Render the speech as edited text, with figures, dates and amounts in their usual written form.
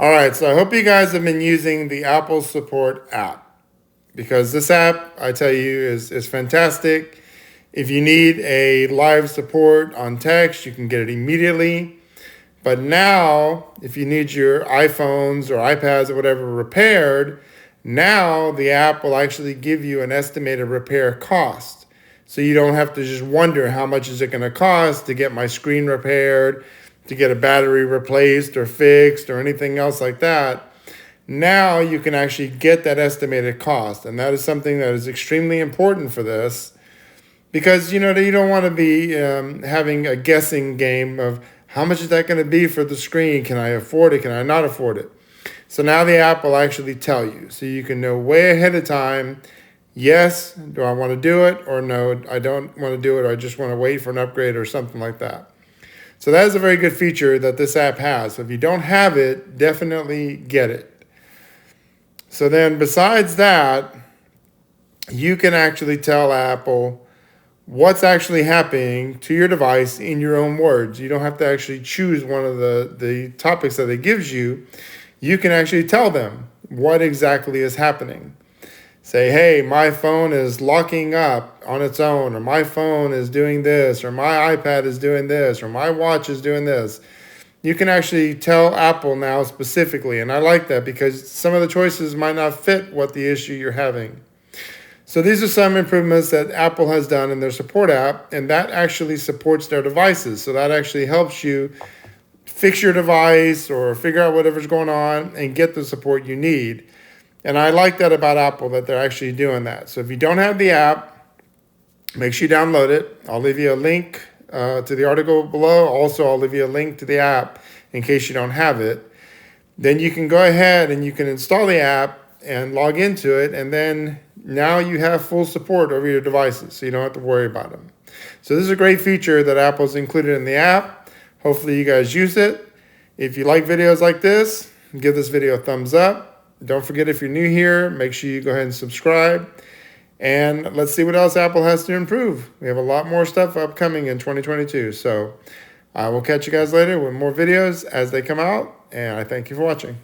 All right, so I hope you guys have been using the Apple Support app, because this app, I tell you, is fantastic. If you need a live support on text, you can get it immediately. But now, if you need your iPhones or iPads or whatever repaired, now the app will actually give you an estimated repair cost. So you don't have to just wonder how much is it going to cost to get my screen repaired, to get a battery replaced or fixed or anything else like that. Now you can actually get that estimated cost. And that is something that is extremely important for this, because you don't want to be having a guessing game of how much is that going to be for the screen. Can I afford it? Can I not afford it? So now the app will actually tell you. So you can know way ahead of time, yes, do I want to do it? Or no, I don't want to do it. Or I just want to wait for an upgrade or something like that. So that is a very good feature that this app has. So if you don't have it, definitely get it. So then besides that, you can actually tell Apple what's actually happening to your device in your own words. You don't have to actually choose one of the topics that it gives you. You can actually tell them what exactly is happening. Say, hey, my phone is locking up on its own, or my phone is doing this, or my iPad is doing this, or my watch is doing this. You can actually tell Apple now specifically, and I like that because some of the choices might not fit what the issue you're having. So these are some improvements that Apple has done in their support app, and that actually supports their devices. So that actually helps you fix your device or figure out whatever's going on and get the support you need. And I like that about Apple, that they're actually doing that. So if you don't have the app, make sure you download it. I'll leave you a link to the article below. Also, I'll leave you a link to the app in case you don't have it. Then you can go ahead and you can install the app and log into it. And then now you have full support over your devices, so you don't have to worry about them. So this is a great feature that Apple's included in the app. Hopefully you guys use it. If you like videos like this, give this video a thumbs up. Don't forget, if you're new here, make sure you go ahead and subscribe. And let's see what else Apple has to improve. We have a lot more stuff upcoming in 2022. So I will catch you guys later with more videos as they come out. And I thank you for watching.